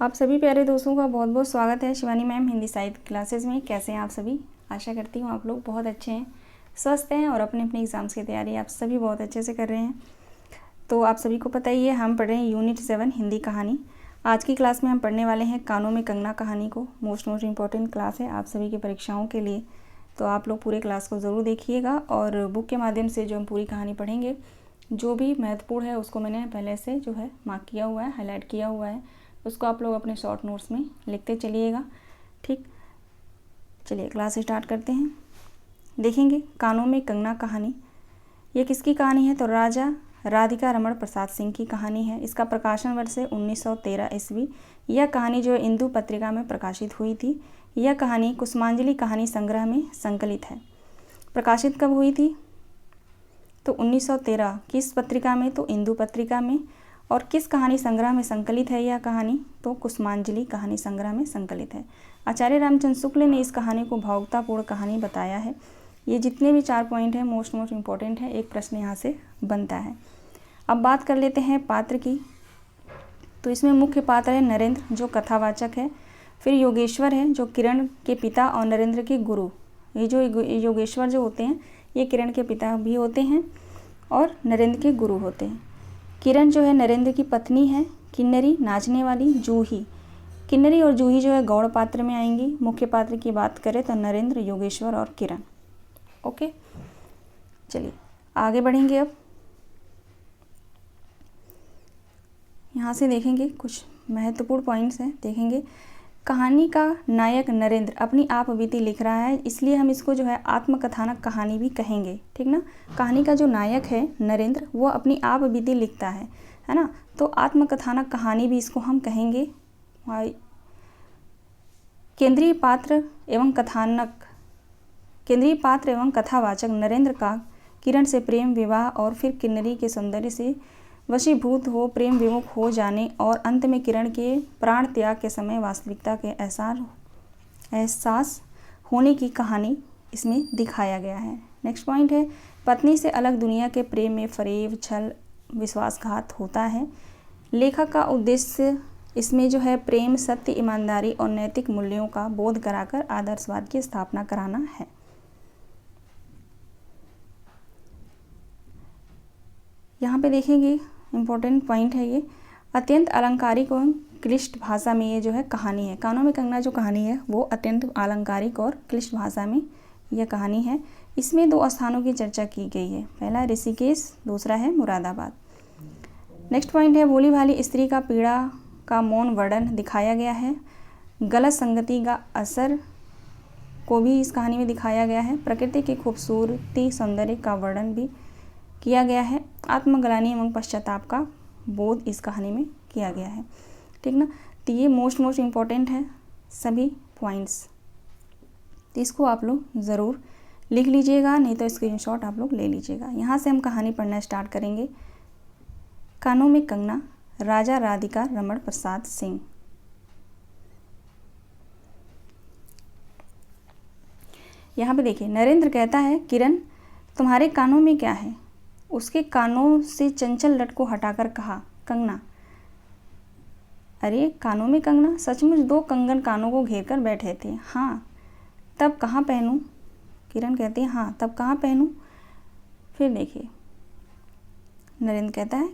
आप सभी प्यारे दोस्तों का बहुत बहुत स्वागत है शिवानी मैम हिंदी साहित्य क्लासेस में। कैसे हैं आप सभी? आशा करती हूँ आप लोग बहुत अच्छे हैं, स्वस्थ हैं और अपने अपने एग्ज़ाम्स की तैयारी आप सभी बहुत अच्छे से कर रहे हैं। तो आप सभी को पता ही है, हम पढ़ रहे हैं यूनिट 7 हिंदी कहानी। आज की क्लास में हम पढ़ने वाले हैं कानों में कंगना कहानी को। मोस्ट इम्पॉर्टेंट क्लास है आप सभी की परीक्षाओं के लिए, तो आप लोग पूरे क्लास को ज़रूर देखिएगा। और बुक के माध्यम से जो हम पूरी कहानी पढ़ेंगे, जो भी महत्वपूर्ण है उसको मैंने पहले से जो है मार्क किया हुआ है, हाईलाइट किया हुआ है, उसको आप लोग अपने शॉर्ट नोट्स में लिखते चलिएगा। ठीक, चलिए क्लास स्टार्ट करते हैं। देखेंगे कानों में कंगना कहानी। ये किसकी कहानी है? तो राजा राधिका रमण प्रसाद सिंह की कहानी है। इसका प्रकाशन वर्ष है 1913 ईस्वी। यह कहानी जो है इंदु पत्रिका में प्रकाशित हुई थी। यह कहानी कुसुमांजलि कहानी संग्रह में संकलित है। प्रकाशित कब हुई थी? तो 1913। किस पत्रिका में? तो इंदु पत्रिका में। और किस कहानी संग्रह में संकलित है यह कहानी? तो कुसुमांजलि कहानी संग्रह में संकलित है। आचार्य रामचंद्र शुक्ल ने इस कहानी को भावुकतापूर्ण कहानी बताया है। ये जितने भी 4 पॉइंट हैं मोस्ट इम्पॉर्टेंट है, एक प्रश्न यहाँ से बनता है। अब बात कर लेते हैं पात्र की। तो इसमें मुख्य पात्र है नरेंद्र, जो कथावाचक है। फिर योगेश्वर है, जो किरण के पिता और नरेंद्र के गुरु। ये जो योगेश्वर जो होते हैं, ये किरण के पिता भी होते हैं और नरेंद्र के गुरु होते हैं। किरण जो है नरेंद्र की पत्नी है। किन्नरी नाचने वाली जूही। किन्नरी और जूही जो है गौड़ पात्र में आएंगी। मुख्य पात्र की बात करें तो नरेंद्र, योगेश्वर और किरण। ओके, चलिए आगे बढ़ेंगे। अब यहाँ से देखेंगे कुछ महत्वपूर्ण पॉइंट्स हैं। देखेंगे कहानी का नायक नरेंद्र अपनी आप बीती लिख रहा है, इसलिए हम इसको जो है आत्मकथानक कहानी भी कहेंगे। ठीक ना, कहानी का जो नायक है नरेंद्र, वो अपनी आप बीती लिखता है ना, तो आत्मकथानक कहानी भी इसको हम कहेंगे। केंद्रीय पात्र एवं कथावाचक नरेंद्र का किरण से प्रेम विवाह और फिर किन्नरी के सौंदर्य से वशीभूत हो प्रेम विमुख हो जाने और अंत में किरण के प्राण त्याग के समय वास्तविकता के एहसास होने की कहानी इसमें दिखाया गया है। नेक्स्ट पॉइंट है पत्नी से अलग दुनिया के प्रेम में फरेब, छल, विश्वासघात होता है। लेखक का उद्देश्य इसमें जो है प्रेम, सत्य, ईमानदारी और नैतिक मूल्यों का बोध कराकर आदर्शवाद की स्थापना कराना है। यहाँ पे देखेंगे इम्पोर्टेंट पॉइंट है ये, अत्यंत अलंकारिक और क्लिष्ट भाषा में ये जो है कहानी है। कानों में कंगना जो कहानी है वो अत्यंत अलंकारिक और क्लिष्ट भाषा में यह कहानी है। इसमें 2 स्थानों की चर्चा की गई है, पहला ऋषिकेश, दूसरा है मुरादाबाद। नेक्स्ट पॉइंट है भोली भाली स्त्री का पीड़ा का मौन वर्णन दिखाया गया है। गलत संगति का असर को भी इस कहानी में दिखाया गया है। प्रकृति की खूबसूरती, सौंदर्य का वर्णन भी किया गया है। आत्मग्लानि एवं पश्चाताप का बोध इस कहानी में किया गया है। ठीक ना, तो ये मोस्ट इम्पॉर्टेंट है सभी पॉइंट्स, तो इसको आप लोग ज़रूर लिख लीजिएगा, नहीं तो स्क्रीनशॉट आप लोग ले लीजिएगा। यहाँ से हम कहानी पढ़ना स्टार्ट करेंगे। कानों में कंगना, राजा राधिका रमण प्रसाद सिंह। यहाँ पे देखिए नरेंद्र कहता है, किरण तुम्हारे कानों में क्या है? उसके कानों से चंचल लट को हटाकर कहा, कंगना। अरे कानों में कंगना, सचमुच 2 कंगन कानों को घेर कर बैठे थे। हाँ, तब कहाँ पहनूं? किरण कहती है, हाँ तब कहाँ पहनूं? फिर देखिए नरेंद्र कहता है,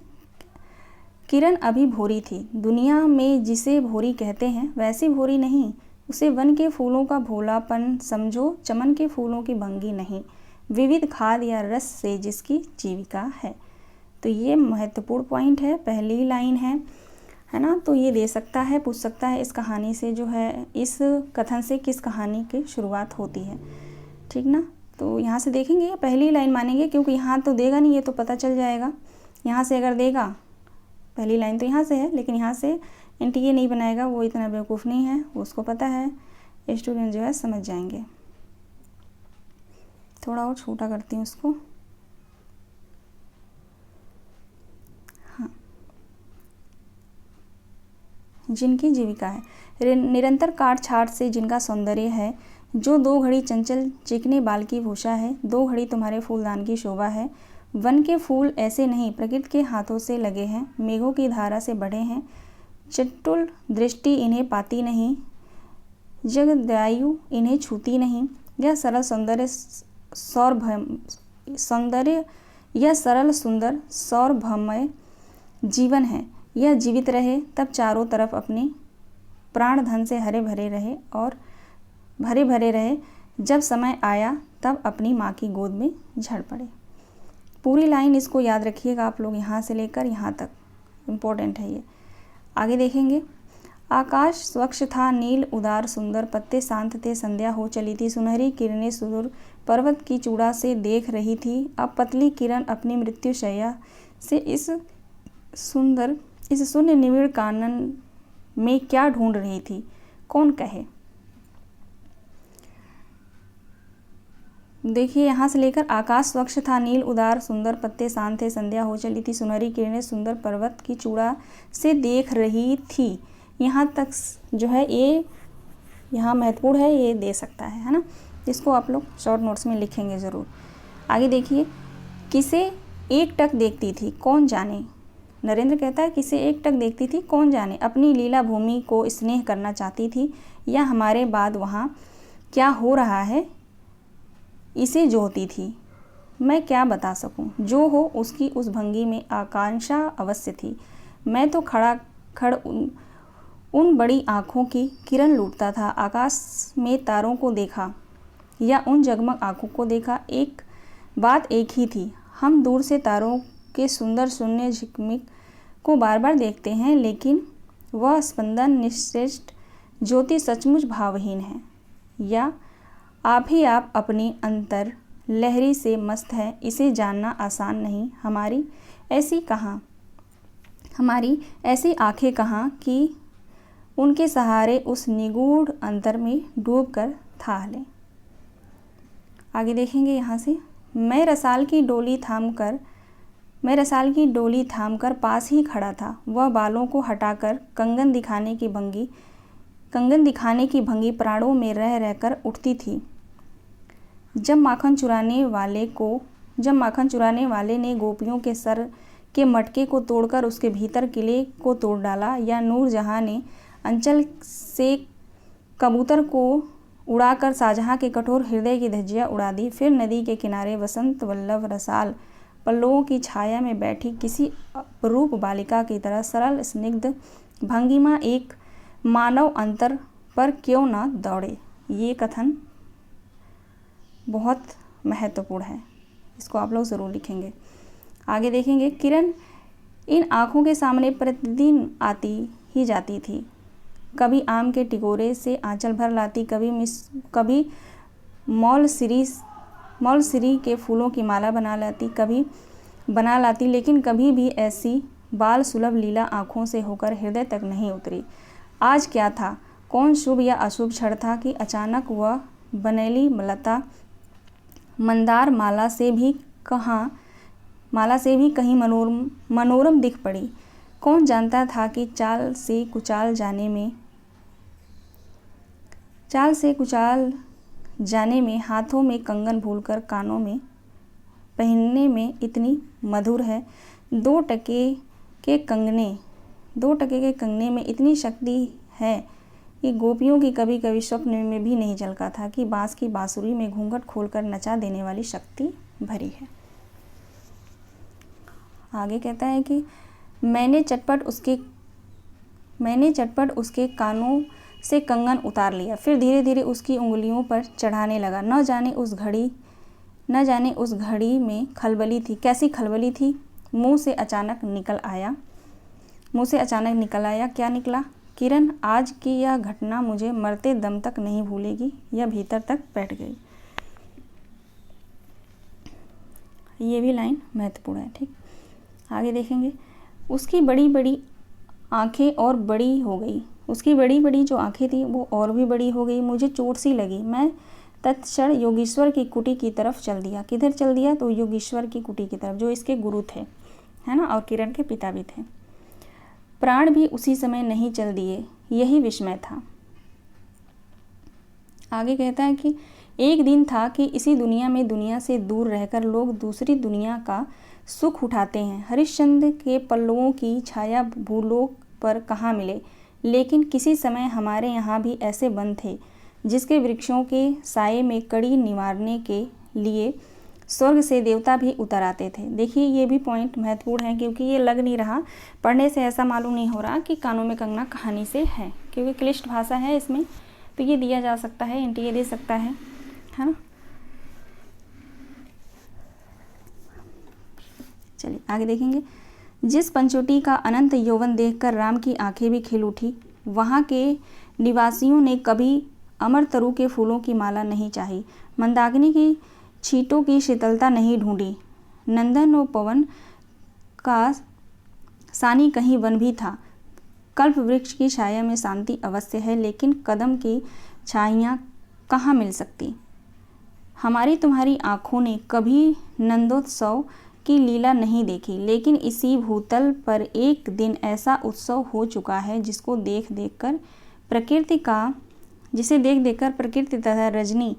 किरण अभी भोरी थी। दुनिया में जिसे भोरी कहते हैं वैसी भोरी नहीं। उसे वन के फूलों का भोलापन समझो, चमन के फूलों की भंगी नहीं। विविध खाद या रस से जिसकी जीविका है। तो ये महत्वपूर्ण पॉइंट है, पहली लाइन है ना, तो ये दे सकता है, पूछ सकता है इस कहानी से जो है, इस कथन से किस कहानी की शुरुआत होती है। ठीक ना, तो यहाँ से देखेंगे पहली लाइन मानेंगे, क्योंकि यहाँ तो देगा नहीं, ये तो पता चल जाएगा। यहाँ से अगर देगा पहली लाइन तो यहाँ से है, लेकिन यहाँ से एनटीए नहीं बनाएगा, वो इतना बेवकूफ़ नहीं है, उसको पता है, स्टूडेंट जो है समझ जाएंगे। थोड़ा और छोटा करती हूँ इसको। हाँ, जिनकी जीविका है, निरंतर काट छाट से जिनका सौंदर्य है, जो 2 घड़ी चंचल चिकने बाल की भूषा है, 2 घड़ी तुम्हारे फूलदान की शोभा है। वन के फूल ऐसे नहीं, प्रकृति के हाथों से लगे हैं, मेघों की धारा से बढ़े हैं, चटुल दृष्टि इन्हें पाती नहीं, जगदायु इन्हें छूती नहीं। यह सरल सुंदर सौरभमय जीवन है। यह जीवित रहे तब चारों तरफ अपने प्राण धन से हरे भरे रहे। जब समय आया तब अपनी माँ की गोद में झड़ पड़े। पूरी लाइन इसको याद रखिएगा आप लोग, यहाँ से लेकर यहाँ तक इम्पोर्टेंट है ये। आगे देखेंगे। आकाश स्वच्छ था नील उदार सुंदर, पत्ते शांत थे संध्या हो चली थी, सुनहरी किरणें सुदूर पर्वत की चूड़ा से देख रही थी। अब पतली किरण अपनी मृत्यु शैया से इस शून्य निविड़ कानन में क्या ढूंढ रही थी, कौन कहे। देखिए यहाँ से लेकर, आकाश स्वच्छ था नील उदार सुंदर, पत्ते शांत थे संध्या हो चली थी, सुनहरी किरणें सुंदर पर्वत की चूड़ा से देख रही थी। यहाँ तक जो है ये यहाँ महत्वपूर्ण है, ये दे सकता है ना। इसको आप लोग शॉर्ट नोट्स में लिखेंगे ज़रूर। आगे देखिए। किसे एक टक देखती थी कौन जाने। नरेंद्र कहता है किसे एक टक देखती थी कौन जाने, अपनी लीला भूमि को स्नेह करना चाहती थी या हमारे बाद वहाँ क्या हो रहा है इसे जोहती थी। मैं क्या बता सकूं, जो हो उसकी उस भंगी में आकांक्षा अवश्य थी। मैं तो खड़ उन बड़ी आँखों की किरण लूटता था। आकाश में तारों को देखा या उन जगमग आँखों को देखा, एक बात एक ही थी। हम दूर से तारों के सुंदर शून्य झिकमिक को बार बार देखते हैं, लेकिन वह स्पंदन निश्चेष्ट ज्योति सचमुच भावहीन है, या आप ही आप अपनी अंतर लहरी से मस्त है, इसे जानना आसान नहीं। हमारी ऐसी आँखें कहाँ कि उनके सहारे उस निगूढ़ अंतर में डूब कर था लें। आगे देखेंगे यहाँ से। मैं रसाल की डोली थामकर पास ही खड़ा था। वह बालों को हटाकर कंगन दिखाने की भंगी प्राणों में रह रहकर उठती थी। जब माखन चुराने वाले ने गोपियों के सर के मटके को तोड़कर उसके भीतर किले को तोड़ डाला, या नूरजहां ने अंचल से कबूतर को उड़ाकर शाहजहां के कठोर हृदय की धज्जियां उड़ा दी, फिर नदी के किनारे वसंत वल्लभ रसाल पल्लवों की छाया में बैठी किसी अपरूप बालिका की तरह सरल स्निग्ध भंगिमा एक मानव अंतर पर क्यों न दौड़े। ये कथन बहुत महत्वपूर्ण है, इसको आप लोग ज़रूर लिखेंगे। आगे देखेंगे। किरण इन आँखों के सामने प्रतिदिन आती ही जाती थी। कभी आम के टिकोरे से आंचल भर लाती, कभी मौलसिरी के फूलों की माला बना लाती, लेकिन कभी भी ऐसी बाल सुलभ लीला आँखों से होकर हृदय तक नहीं उतरी। आज क्या था, कौन शुभ या अशुभ क्षण था कि अचानक वह बनेली लता मंदार माला से भी कहीं मनोरम दिख पड़ी। कौन जानता था कि चाल से कुचाल जाने में हाथों में कंगन भूलकर कानों में पहनने में इतनी मधुर है। 2 टके के कंगने में इतनी शक्ति है कि गोपियों की कभी कभी स्वप्न में भी नहीं झलका था कि बांस की बांसुरी में घूंघट खोलकर नचा देने वाली शक्ति भरी है। आगे कहता है कि मैंने चटपट उसके कानों से कंगन उतार लिया, फिर धीरे धीरे उसकी उंगलियों पर चढ़ाने लगा। न जाने उस घड़ी में खलबली थी, कैसी खलबली थी। मुंह से अचानक निकल आया। क्या निकला? किरण, आज की यह घटना मुझे मरते दम तक नहीं भूलेगी। यह भीतर तक बैठ गई। ये भी लाइन महत्वपूर्ण है। ठीक, आगे देखेंगे। उसकी बड़ी बड़ी आंखें और बड़ी हो गई। उसकी बड़ी बड़ी जो आंखें थी वो और भी बड़ी हो गई। मुझे चोट सी लगी। मैं तत्क्षण योगेश्वर की कुटी की तरफ चल दिया। किधर चल दिया? तो योगेश्वर की कुटी की तरफ, जो इसके गुरु थे, है ना, और किरण के पिता भी थे। प्राण भी उसी समय नहीं चल दिए, यही विस्मय था। आगे कहता है कि एक दिन था कि इसी दुनिया में दुनिया से दूर रहकर लोग दूसरी दुनिया का सुख उठाते हैं। हरिश्चंद्र के पल्लवों की छाया भूलोक पर कहाँ मिले, लेकिन किसी समय हमारे यहाँ भी ऐसे वन थे जिसके वृक्षों के साये में कड़ी निवारने के लिए स्वर्ग से देवता भी उतर आते थे। देखिए ये भी पॉइंट महत्वपूर्ण है, क्योंकि ये लग नहीं रहा, पढ़ने से ऐसा मालूम नहीं हो रहा कि कानों में कंगना कहानी से है, क्योंकि क्लिष्ट भाषा है इसमें, तो ये दिया जा सकता है, एनटीए दे सकता है ना। चलिए आगे देखेंगे। जिस पंचवटी का अनंत यौवन देखकर राम की आंखें भी खिल उठी, वहाँ के निवासियों ने कभी अमरतरु के फूलों की माला नहीं चाही, मंदाकिनी की छींटों की शीतलता नहीं ढूंढी, नंदन और पवन का सानी कहीं वन भी था। कल्प वृक्ष की छाया में शांति अवश्य है, लेकिन कदम की छाइयाँ कहाँ मिल सकती। हमारी तुम्हारी आँखों ने कभी नंदोत्सव की लीला नहीं देखी, लेकिन इसी भूतल पर एक दिन ऐसा उत्सव हो चुका है जिसे देख देखकर प्रकृति तथा रजनी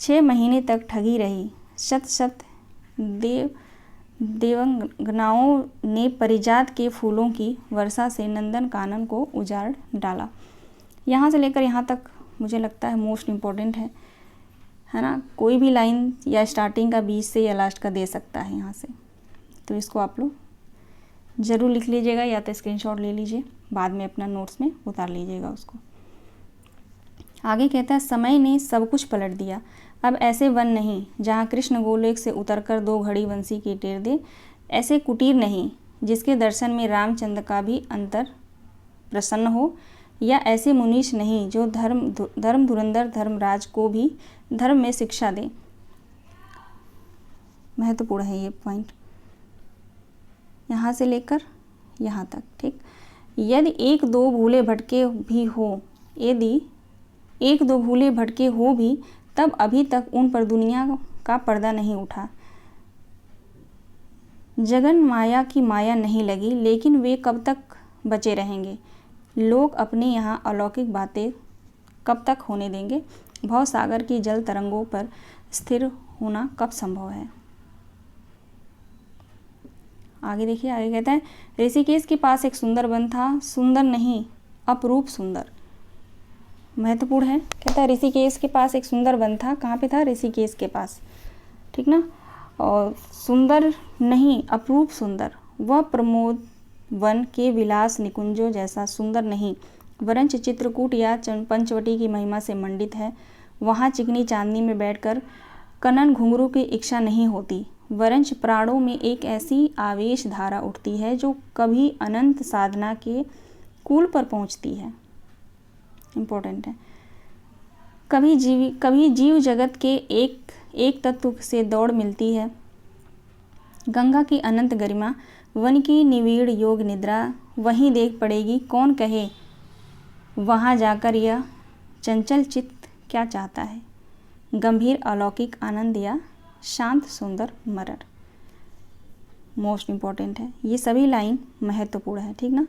6 महीने तक ठगी रही। शत शत देवंगनाओं ने परिजात के फूलों की वर्षा से नंदन कानन को उजाड़ डाला। यहाँ से लेकर यहाँ तक मुझे लगता है मोस्ट इम्पोर्टेंट है ना। कोई भी लाइन या स्टार्टिंग का, बीच से या लास्ट का दे सकता है यहाँ से, तो इसको आप लोग ज़रूर लिख लीजिएगा, या तो स्क्रीनशॉट ले लीजिए, बाद में अपना नोट्स में उतार लीजिएगा उसको। आगे कहता है, समय ने सब कुछ पलट दिया, अब ऐसे वन नहीं जहाँ कृष्ण गोलोक से उतरकर 2 घड़ी बंसी की टेर दे, ऐसे कुटीर नहीं जिसके दर्शन में रामचंद्र का भी अंतर प्रसन्न हो, या ऐसे मुनीश नहीं जो धर्म धुरंधर धर्मराज को भी धर्म में शिक्षा दे। महत्वपूर्ण है ये पॉइंट, यहाँ से लेकर यहाँ तक, ठीक। यदि एक दो भूले भटके हो भी तब अभी तक उन पर दुनिया का पर्दा नहीं उठा। जगन माया की माया नहीं लगी, लेकिन वे कब तक बचे रहेंगे। लोग अपने यहाँ अलौकिक बातें कब तक होने देंगे। भव सागर की जल तरंगों पर स्थिर होना कब संभव है। आगे देखिए, आगे कहता है, ऋषिकेश के पास एक सुंदर वन था, सुंदर नहीं अपरूप सुंदर। महत्वपूर्ण है, कहता है ऋषिकेश के पास एक सुंदर वन था। कहाँ पे था? ऋषिकेश के पास, ठीक ना। और सुंदर नहीं अपरूप सुंदर, वह प्रमोद वन के विलास निकुंजों जैसा सुंदर नहीं, वरंच चित्रकूट या पंचवटी की महिमा से मंडित है। वहाँ चिकनी चांदनी में बैठकर कनन घुंघरू की इच्छा नहीं होती, वरंच प्राणों में एक ऐसी आवेश धारा उठती है जो कभी अनंत साधना के कूल पर पहुँचती है। इम्पोर्टेंट है। कभी जीव जगत के एक तत्व से दौड़ मिलती है। गंगा की अनंत गरिमा, वन की निविड़ योग निद्रा वहीं देख पड़ेगी। कौन कहे वहाँ जाकर यह चंचल चित्त क्या चाहता है, गंभीर अलौकिक आनंद या शांत सुंदर मरर। मोस्ट इम्पॉर्टेंट है, ये सभी लाइन महत्वपूर्ण है, ठीक ना।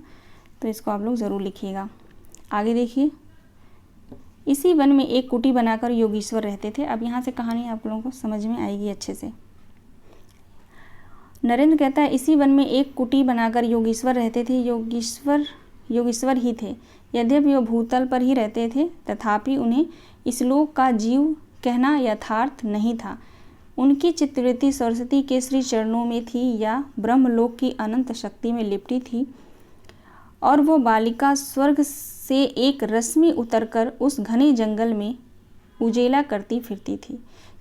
तो इसको आप लोग ज़रूर लिखिएगा। आगे देखिए, इसी वन में एक कुटी बनाकर योगीश्वर रहते थे। अब यहाँ से कहानी आप लोगों को समझ में आएगी अच्छे से। नरेंद्र कहता है, इसी वन में एक कुटी बनाकर योगीश्वर रहते थे। योगीश्वर ही थे, यद्यपि वो भूतल पर ही रहते थे, तथापि उन्हें इस लोक का जीव कहना यथार्थ नहीं था। उनकी चित्तवृत्ति सरस्वती के श्री चरणों में थी या ब्रह्मलोक की अनंत शक्ति में लिपटी थी, और वो बालिका स्वर्ग से एक रश्मि उतरकर उस घने जंगल में उजेला करती फिरती थी।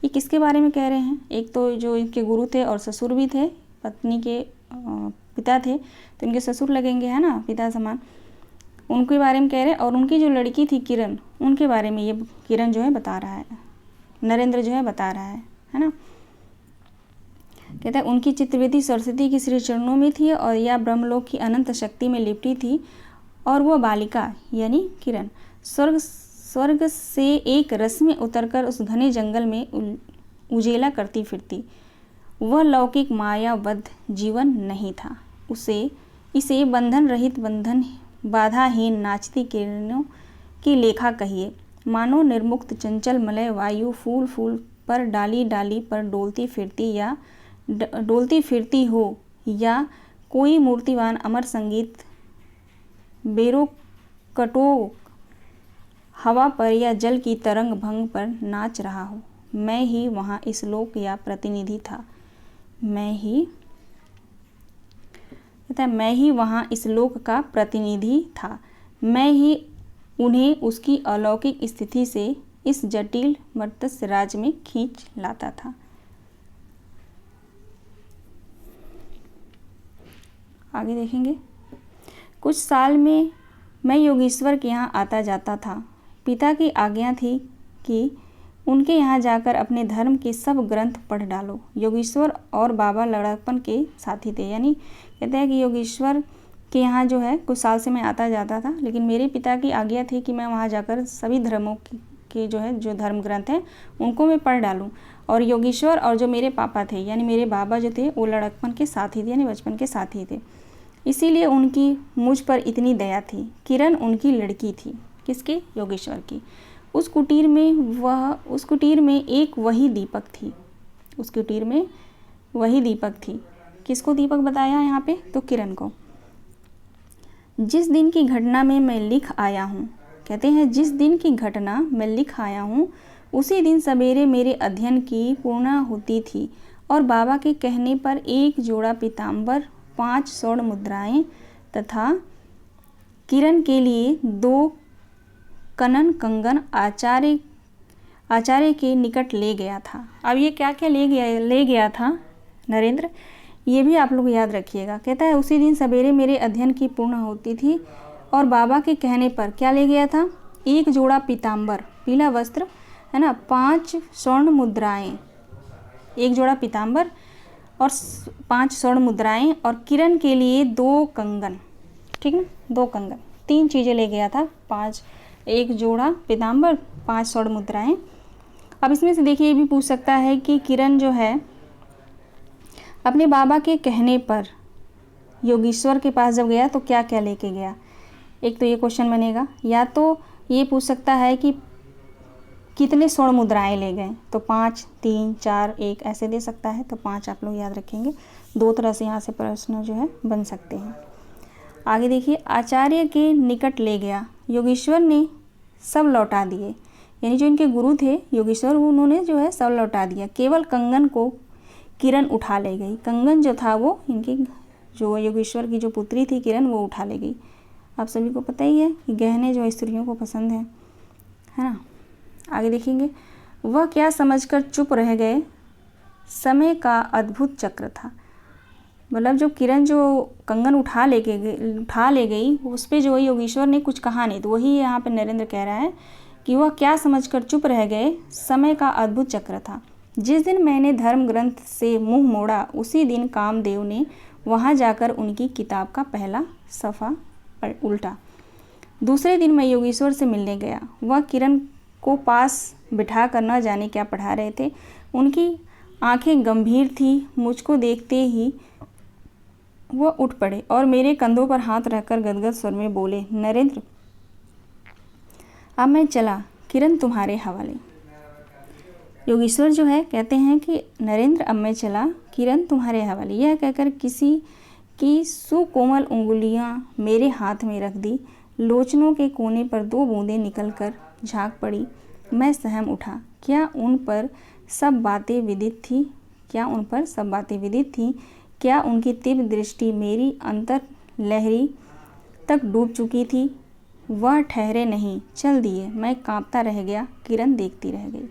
ये किसके बारे में कह रहे हैं? एक तो जो इनके गुरु थे और ससुर भी थे, पत्नी के पिता थे, तो इनके ससुर लगेंगे, है ना, पिता समान। उनके बारे में कह रहे हैं, और उनकी जो लड़की थी किरण, उनके बारे में ये किरण जो है बता रहा है, नरेंद्र जो है बता रहा है ना। कहता है, उनकी चित्तवृत्ति सरस्वती की श्री चरणों में थी और या ब्रह्मलोक की अनंत शक्ति में लिपटी थी, और वह बालिका यानी किरण स्वर्ग से एक रश्मि उतरकर उस घने जंगल में उजेला करती फिरती। वह लौकिक मायाबद्ध जीवन नहीं था। इसे बंधन रहित बाधाहीन नाचती किरणों की लेखा कहिए, मानो निर्मुक्त चंचल मलय वायु फूल फूल पर डाली डाली पर डोलती फिरती हो, या कोई मूर्तिवान अमर संगीत बेरो कटो हवा पर या जल की तरंग भंग पर नाच रहा हूँ। मैं ही वहाँ इस लोक या प्रतिनिधि था। मैं ही वहाँ इस लोक का प्रतिनिधि था। मैं ही उन्हें उसकी अलौकिक स्थिति से इस जटिल मर्त्य राज्य में खींच लाता था। आगे देखेंगे। कुछ साल में मैं योगेश्वर के यहाँ आता जाता था। पिता की आज्ञा थी कि उनके यहाँ जाकर अपने धर्म के सब ग्रंथ पढ़ डालो। योगेश्वर और बाबा लड़कपन के साथी थे, यानी कहते हैं कि योगेश्वर के यहाँ जो है कुछ साल से मैं आता जाता था, लेकिन मेरे पिता की आज्ञा थी कि मैं वहाँ जाकर सभी धर्मों के जो धर्म ग्रंथ हैं उनको मैं पढ़ डालूं। और योगेश्वर और जो मेरे पापा थे यानी मेरे बाबा जो थे वो लड़कपन के साथी थे, यानी बचपन के साथी थे, इसीलिए उनकी मुझ पर इतनी दया थी। किरण उनकी लड़की थी। किसकी? योगेश्वर की। उस कुटीर में एक वही दीपक थी। उस कुटीर में वही दीपक थी। किसको दीपक बताया यहाँ पे? तो किरण को। जिस दिन की घटना में मैं लिख आया हूँ, कहते हैं जिस दिन की घटना मैं लिख आया हूँ उसी दिन सवेरे मेरे अध्ययन की पूर्णाहुति थी और बाबा के कहने पर एक जोड़ा पीताम्बर, 5 स्वर्ण मुद्राएं तथा किरण के लिए 2 कनन कंगन आचार्य के निकट ले गया था। अब ये क्या क्या ले गया था नरेंद्र, ये भी आप लोग याद रखिएगा। कहता है उसी दिन सवेरे मेरे अध्ययन की पूर्णाहुति थी और बाबा के कहने पर क्या ले गया था? एक जोड़ा पीताम्बर, पीला वस्त्र है ना, 5 स्वर्ण मुद्राएं, एक जोड़ा पीताम्बर और 5 स्वर्ण मुद्राएं और किरण के लिए 2 कंगन, ठीक ना, 2 कंगन, 3 चीज़ें ले गया था। 1 जोड़ा पीताम्बर, 5 स्वर्ण मुद्राएं। अब इसमें से देखिए ये भी पूछ सकता है कि किरण जो है अपने बाबा के कहने पर योगेश्वर के पास जब गया तो क्या क्या लेके गया। एक तो ये क्वेश्चन बनेगा, या तो ये पूछ सकता है कि कितने स्वर्ण मुद्राएं ले गए, तो 5, 3, 4, 1 ऐसे दे सकता है, तो 5 आप लोग याद रखेंगे। 2 तरह से यहाँ से प्रश्न जो है बन सकते हैं। आगे देखिए, आचार्य के निकट ले गया, योगेश्वर ने सब लौटा दिए, यानी जो इनके गुरु थे योगेश्वर उन्होंने जो है सब लौटा दिया, केवल कंगन को किरण उठा ले गई। कंगन जो था वो इनकी जो योगेश्वर की जो पुत्री थी किरण वो उठा ले गई। आप सभी को पता ही है कि गहने जो स्त्रियों को पसंद है ना। आगे देखेंगे, वह क्या समझकर चुप रह गए, समय का अद्भुत चक्र था। मतलब जो किरण जो कंगन उठा ले गई उस पर जो योगेश्वर ने कुछ कहा नहीं, तो वही यहाँ पे नरेंद्र कह रहा है कि वह क्या समझकर चुप रह गए, समय का अद्भुत चक्र था। जिस दिन मैंने धर्म ग्रंथ से मुंह मोड़ा उसी दिन कामदेव ने वहां जाकर उनकी किताब का पहला सफ़ा उल्टा। दूसरे दिन मैं योगेश्वर से मिलने गया। वह किरण को पास बिठा कर न जाने क्या पढ़ा रहे थे। उनकी आंखें गंभीर थी। मुझको देखते ही वह उठ पड़े और मेरे कंधों पर हाथ रखकर गदगद स्वर में बोले, नरेंद्र अब मैं चला, किरण तुम्हारे हवाले। योगेश्वर जो है कहते हैं कि नरेंद्र अब मैं चला, किरण तुम्हारे हवाले। यह कहकर किसी की सुकोमल उंगलियां मेरे हाथ में रख दी। लोचनों के कोने पर 2 बूंदें निकलकर झांक पड़ी। मैं सहम उठा। क्या उन पर सब बातें विदित थी? क्या उनकी तीव्र दृष्टि मेरी अंतर लहरी तक डूब चुकी थी? वह ठहरे नहीं, चल दिए। मैं कांपता रह गया, किरण देखती रह गई।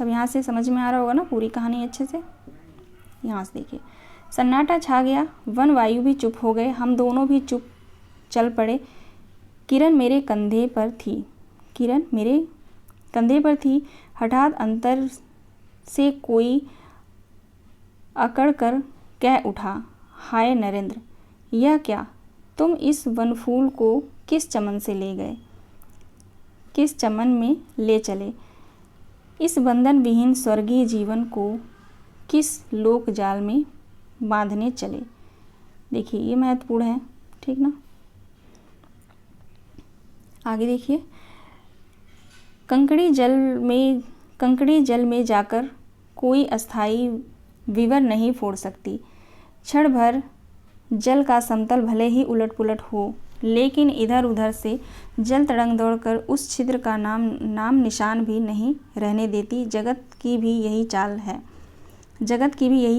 अब यहाँ से समझ में आ रहा होगा ना पूरी कहानी अच्छे से। यहाँ से देखिए, सन्नाटा छा गया, वन वायु भी चुप हो गए, हम दोनों भी चुप चल पड़े। किरण मेरे कंधे पर थी। हठात अंतर से कोई अकड़ कर कह उठा, हाय नरेंद्र, यह क्या? तुम इस वनफूल को किस चमन से ले गए, किस चमन में ले चले? इस बंधन विहीन स्वर्गीय जीवन को किस लोक जाल में बांधने चले? देखिए ये महत्वपूर्ण है, ठीक ना। आगे देखिए, कंकड़ी जल में जाकर कोई अस्थाई विवर नहीं फोड़ सकती। क्षण भर जल का समतल भले ही उलट पुलट हो, लेकिन इधर उधर से जल तरंग दौड़कर उस छिद्र का नाम निशान भी नहीं रहने देती। जगत की भी यही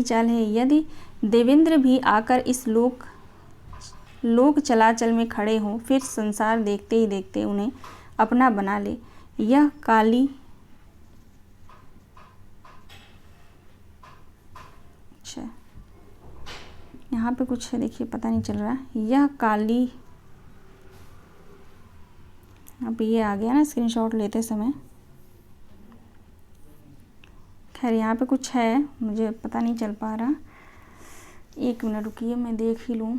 चाल है। यदि देवेंद्र भी आकर इस लोक चलाचल में खड़े हों, फिर संसार देखते ही देखते उन्हें अपना बना ले। यह काली यहाँ पे कुछ है, देखिए पता नहीं चल रहा है। यह काली, अब ये आ गया ना स्क्रीनशॉट लेते समय। खैर यहाँ पे कुछ है, मुझे पता नहीं चल पा रहा। एक मिनट रुकिए, मैं देख ही लूँ।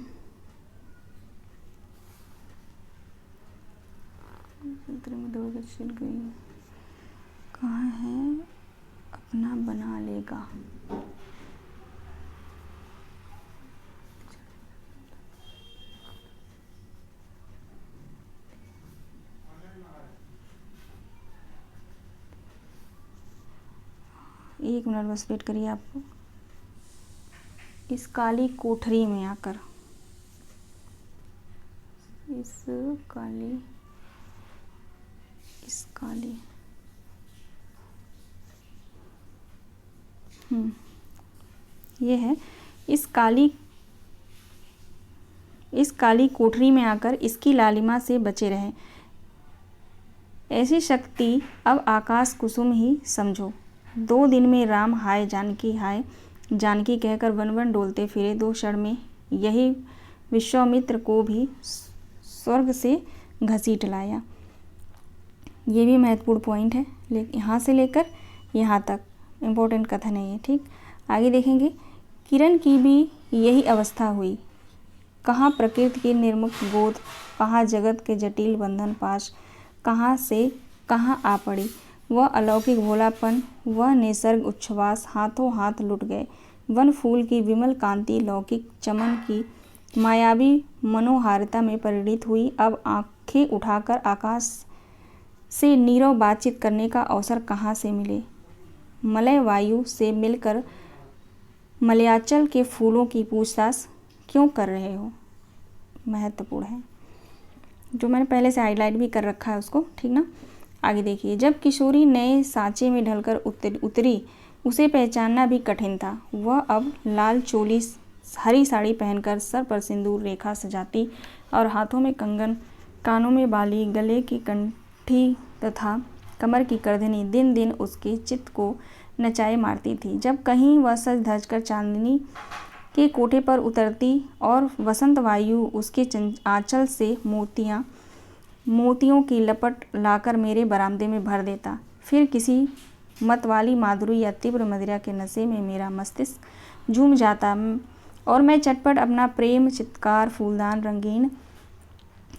कहाँ है? अपना बना लेगा। एक मिनट बस वेट करिए आपको। इस काली कोठरी में आकर, इस काली ये है। इस काली कोठरी में आकर इसकी लालिमा से बचे रहे। ऐसी शक्ति अब आकाश कुसुम ही समझो। 2 दिन में राम हाय जानकी कहकर वन वन डोलते फिरे। 2 क्षण में यही विश्वामित्र को भी स्वर्ग से घसीट लाया। ये भी महत्वपूर्ण पॉइंट है, यहाँ से लेकर यहाँ तक इम्पोर्टेंट कथन है ये। ठीक, आगे देखेंगे। किरण की भी यही अवस्था हुई। कहाँ प्रकृति की निर्मुक्त गोद, कहाँ जगत के जटिल बंधन पाश, कहाँ से कहाँ आ पड़ी। वह अलौकिक भोलापन, वह निसर्ग उच्छ्वास हाथों हाथ लुट गए। वन फूल की विमल कांति लौकिक चमन की मायावी मनोहारिता में परिणित हुई। अब आंखें उठाकर आकाश से नीरव बातचीत करने का अवसर कहाँ से मिले। मलय वायु से मिलकर मलयाचल के फूलों की पूछताछ क्यों कर रहे हो। महत्वपूर्ण है, जो मैंने पहले से हाईलाइट भी कर रखा है उसको। ठीक ना, आगे देखिए। जब किशोरी नए सांचे में ढलकर उतरी, उसे पहचानना भी कठिन था। वह अब लाल चोली, हरी साड़ी पहनकर सर पर सिंदूर रेखा सजाती और हाथों में कंगन, कानों में बाली, गले की कंठी तथा कमर की करधनी दिन दिन उसके चित्त को नचाए मारती थी। जब कहीं वह सज धज कर चांदनी के कोठे पर उतरती और वसंत वायु उसके आंचल से मोतियों की लपट लाकर मेरे बरामदे में भर देता। फिर किसी मतवाली माधुरी या तीव्र मदिरा के नशे में मेरा मस्तिष्क झूम जाता और मैं चटपट अपना प्रेम चित्कार फूलदान रंगीन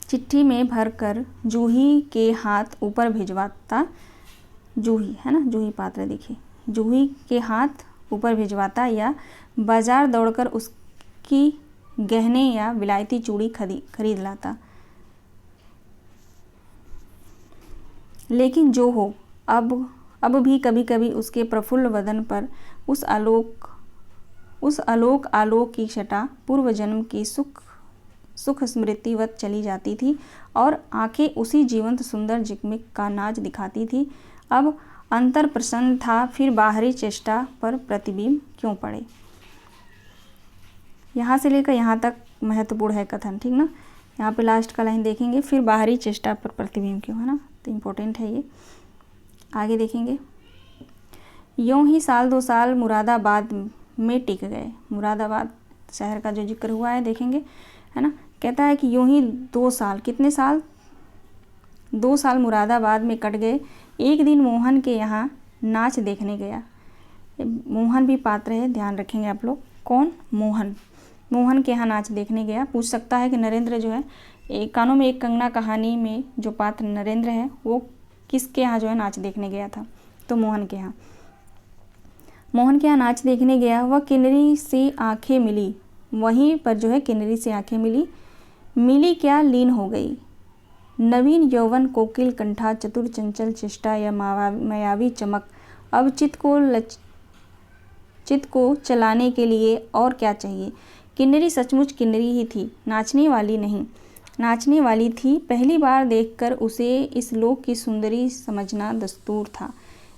चिट्ठी में भरकर जूही के हाथ ऊपर भिजवाता। जूही है ना, जूही पात्र देखिए, जूही के हाथ ऊपर भिजवाता या बाजार दौड़कर उसकी गहने या विलायती चूड़ी खरीद लाता। लेकिन जो हो, अब भी कभी कभी उसके प्रफुल्ल वदन पर उस आलोक की छटा पूर्व जन्म की सुख स्मृतिवत चली जाती थी और आंखें उसी जीवंत सुंदर जिग्मिक का नाच दिखाती थी। अब अंतर प्रसन्न था, फिर बाहरी चेष्टा पर प्रतिबिंब क्यों पड़े। यहाँ से लेकर यहाँ तक महत्वपूर्ण है कथन। ठीक ना, यहाँ पे लास्ट का लाइन देखेंगे, फिर बाहरी चेष्टा पर प्रतिबिंब क्यों, है ना, तो इम्पोर्टेंट है ये। आगे देखेंगे। यूँ ही 2 साल मुरादाबाद में टिक गए। मुरादाबाद शहर का जो जिक्र हुआ है देखेंगे, है ना। कहता है कि यूँ ही 2 साल, कितने साल, 2 साल मुरादाबाद में कट गए। एक दिन मोहन के यहाँ नाच देखने गया। मोहन भी पात्र है, ध्यान रखेंगे आप लोग। कौन? मोहन के यहाँ नाच देखने गया। पूछ सकता है कि नरेंद्र जो है, कानों में एक कंगना कहानी में जो पात्र नरेंद्र है वो किसके यहाँ जो है नाच देखने गया था, तो मोहन के यहाँ नाच देखने गया। वह किन्नरी से आंखें मिली, वहीं पर जो है किन्नरी से आंखें मिली क्या, लीन हो गई। नवीन यौवन कोकिल कंठा चतुर चंचल चेष्टा या मायावी चमक। अब चित्त को चलाने के लिए और क्या चाहिए। किन्नरी सचमुच किन्नरी ही थी, नाचने वाली नहीं। नाचने वाली थी। पहली बार देखकर उसे इस लोक की सुंदरी समझना दस्तूर था।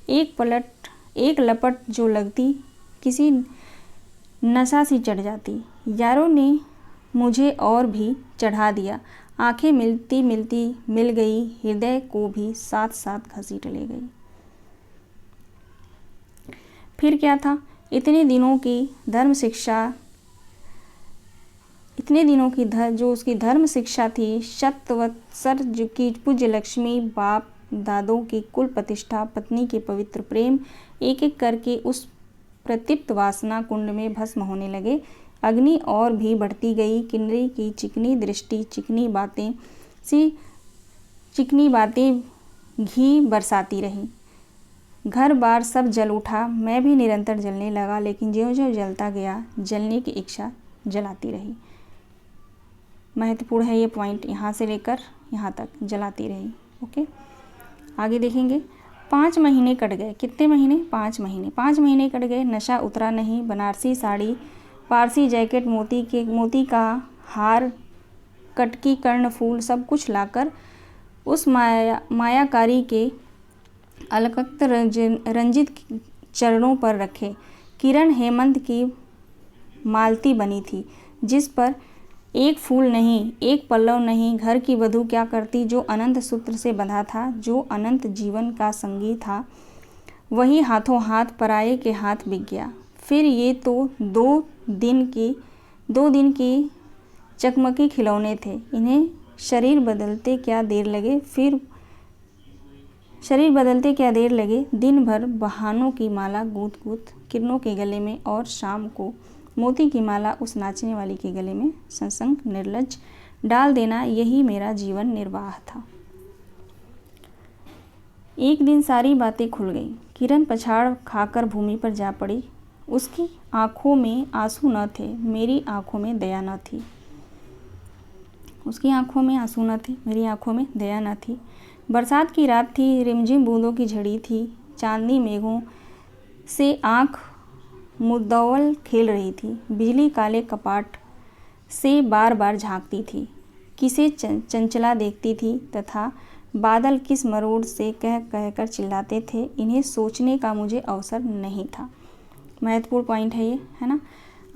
एक लपट जो लगती किसी नशा सी चढ़ जाती। यारों ने मुझे और भी चढ़ा दिया। आंखें मिलती मिलती मिल गई, हृदय को भी साथ साथ घसीट ले गई। फिर क्या था? इतने दिनों की जो उसकी धर्म शिक्षा थी, शतवत्सर की पूज्य लक्ष्मी, बाप दादों की कुल प्रतिष्ठा, पत्नी के पवित्र प्रेम, एक एक करके उस प्रदीप्त वासना कुंड में भस्म होने लगे। अग्नि और भी बढ़ती गई। किन्नरी की चिकनी दृष्टि, चिकनी बातें घी बरसाती रही। घर बार सब जल उठा। मैं भी निरंतर जलने लगा, लेकिन ज्यों-ज्यों जलता गया, जलने की इच्छा जलाती रही। महत्वपूर्ण है ये पॉइंट, यहाँ से लेकर यहाँ तक जलाती रही। ओके, आगे देखेंगे। 5 महीने कट गए। कितने महीने? 5 महीने। 5 महीने कट गए, नशा उतरा नहीं। बनारसी साड़ी, पारसी जैकेट, मोती का हार, कटकी, कर्णफूल सब कुछ लाकर उस मायाकारी के अलकत रंजित चरणों पर रखे। किरण हेमंत की मालती बनी थी, जिस पर एक फूल नहीं, एक पल्लव नहीं। घर की वधू क्या करती? जो अनंत सूत्र से बंधा था, जो अनंत जीवन का संगी था, वही हाथों हाथ पराये के हाथ बिक गया। फिर ये तो 2 दिन की चकमकी खिलौने थे। इन्हें शरीर बदलते क्या देर लगे। दिन भर बहानों की माला गूंथ किरणों के गले में, और शाम को मोती की माला उस नाचने वाली के गले में संग निर्लज्ज डाल देना, यही मेरा जीवन निर्वाह था। एक दिन सारी बातें खुल गई। किरण पछाड़ खाकर भूमि पर जा पड़ी। उसकी आंखों में आंसू न थे, मेरी आंखों में दया न थी। उसकी आंखों में आंसू न थे, मेरी आंखों में दया न थी। बरसात की रात थी, रिमझिम बूंदों की झड़ी थी। चांदनी मेघों से आंख मुद्दौल खेल रही थी। बिजली काले कपाट से बार बार झांकती थी, किसे चंचला देखती थी, तथा बादल किस मरोड़ से कह कहकर चिल्लाते थे। इन्हें सोचने का मुझे अवसर नहीं था। महत्वपूर्ण पॉइंट है ये, है ना।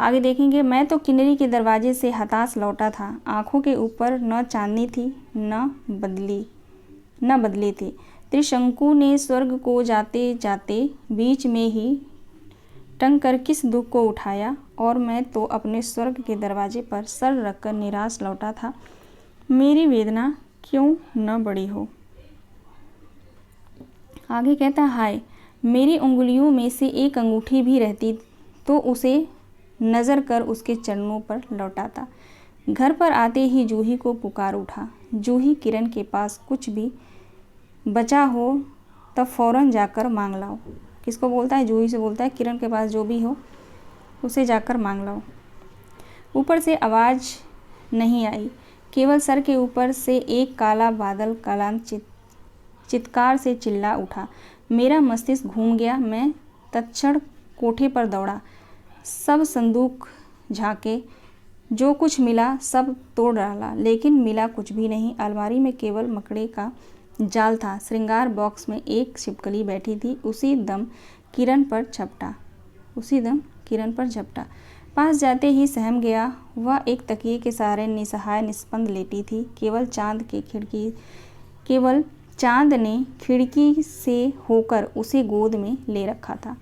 आगे देखेंगे। मैं तो किन्नरी के दरवाजे से हताश लौटा था। आंखों के ऊपर न चांदनी थी, न बदली थी। त्रिशंकु ने स्वर्ग को जाते जाते बीच में ही टंग कर किस दुख को उठाया, और मैं तो अपने स्वर्ग के दरवाजे पर सर रखकर निराश लौटा था। मेरी वेदना क्यों न बड़ी हो। आगे कहता, हाय, मेरी उंगलियों में से एक अंगूठी भी रहती तो उसे नज़र कर उसके चरणों पर लौटाता। घर पर आते ही जूही को पुकार उठा। जूही, किरण के पास कुछ भी बचा हो तब फौरन जाकर मांग लाओ। किसको बोलता है? जूही से बोलता है, किरण के पास जो भी हो उसे जाकर मांग लाओ। ऊपर से आवाज़ नहीं आई, केवल सर के ऊपर से एक काला बादल कालांत चित्कार से चिल्ला उठा। मेरा मस्तिष्क घूम गया। मैं तत्क्षण कोठे पर दौड़ा, सब संदूक झांके, जो कुछ मिला सब तोड़ डाला, लेकिन मिला कुछ भी नहीं। अलमारी में केवल मकड़े का जाल था। श्रृंगार बॉक्स में एक छिपकली बैठी थी। उसी दम किरण पर झपटा। पास जाते ही सहम गया। वह एक तकिए के सहारे निसहाय निस्पंद लेटी थी। केवल चांद ने खिड़की से होकर उसे गोद में ले रखा था,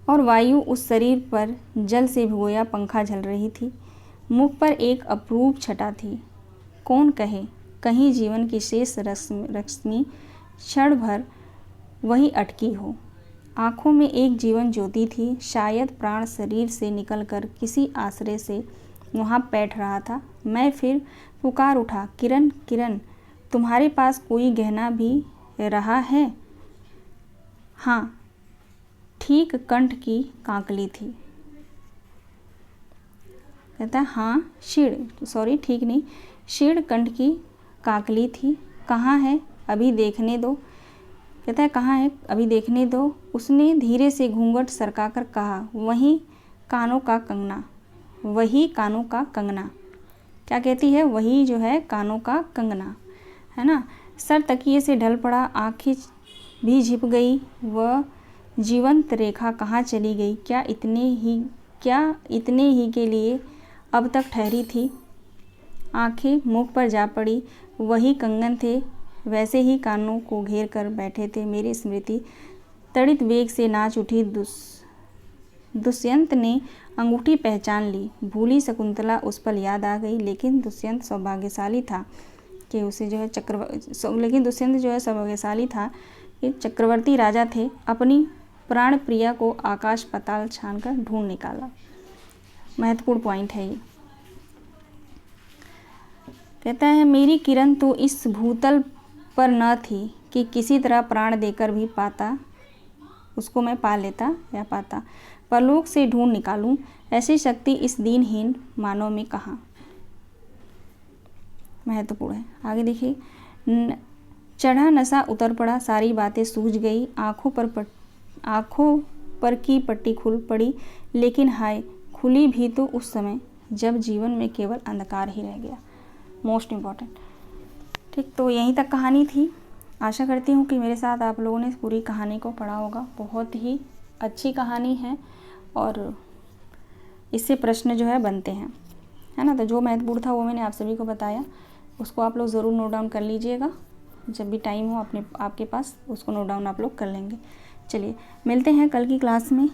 और वायु उस शरीर पर जल से भिगोया पंखा झल रही थी। मुख पर एक अपूर्व छटा थी। कौन कहे, कहीं जीवन की शेष रश्मि क्षण भर वही अटकी हो। आँखों में एक जीवन ज्योति थी। शायद प्राण शरीर से निकलकर किसी आश्रय से वहाँ बैठ रहा था। मैं फिर पुकार उठा, किरण, किरण, तुम्हारे पास कोई गहना भी रहा है? हाँ, ठीक कंठ की कांकली थी। कहता है, हाँ, शीड़ कंठ की काकली थी। कहाँ है? अभी देखने दो। कहता है कहाँ है, अभी देखने दो। उसने धीरे से घूंघट सरकाकर कहा, वही कानों का कंगना, वही कानों का कंगना। क्या कहती है, वही जो है कानों का कंगना, है ना। सर तकिए से ढल पड़ा, आँखें भी झिप गई, वह जीवंत रेखा कहाँ चली गई। क्या इतने ही के लिए अब तक ठहरी थी। आंखें मुख पर जा पड़ी, वही कंगन थे, वैसे ही कानों को घेर कर बैठे थे। मेरी स्मृति तड़ित वेग से नाच उठी। दुष्यंत ने अंगूठी पहचान ली। भूली शकुंतला उस पर याद आ गई। लेकिन दुष्यंत सौभाग्यशाली था कि उसे जो है सौभाग्यशाली था कि चक्रवर्ती राजा थे। अपनी प्राण प्रिया को आकाश पाताल छानकर ढूंढ निकाला। महत्वपूर्ण पॉइंट है ये। कहता है मेरी किरण तो इस भूतल पर न थी कि किसी तरह प्राण देकर भी पाता, उसको मैं पा लेता या पाता, परलोक से ढूंढ निकालूं। ऐसी शक्ति इस दीनहीन मानव में कहाँ। महत्वपूर्ण है। आगे देखिए, चढ़ा नशा उतर पड़ा, सारी बातें सूझ गई, आँखों पर की पट्टी खुल पड़ी। लेकिन हाय, खुली भी तो उस समय जब जीवन में केवल अंधकार ही रह गया। Most important. ठीक, तो यहीं तक कहानी थी। आशा करती हूँ कि मेरे साथ आप लोगों ने इस पूरी कहानी को पढ़ा होगा। बहुत ही अच्छी कहानी है और इससे प्रश्न जो है बनते हैं, है ना। तो जो महत्वपूर्ण था वो मैंने आप सभी को बताया, उसको आप लोग ज़रूर नोट डाउन कर लीजिएगा। जब भी टाइम हो आपके पास उसको नोट डाउन आप लोग कर लेंगे। चलिए मिलते हैं कल की क्लास में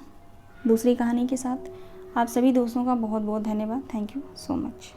दूसरी कहानी के साथ। आप सभी दोस्तों का बहुत बहुत धन्यवाद। Thank you so much.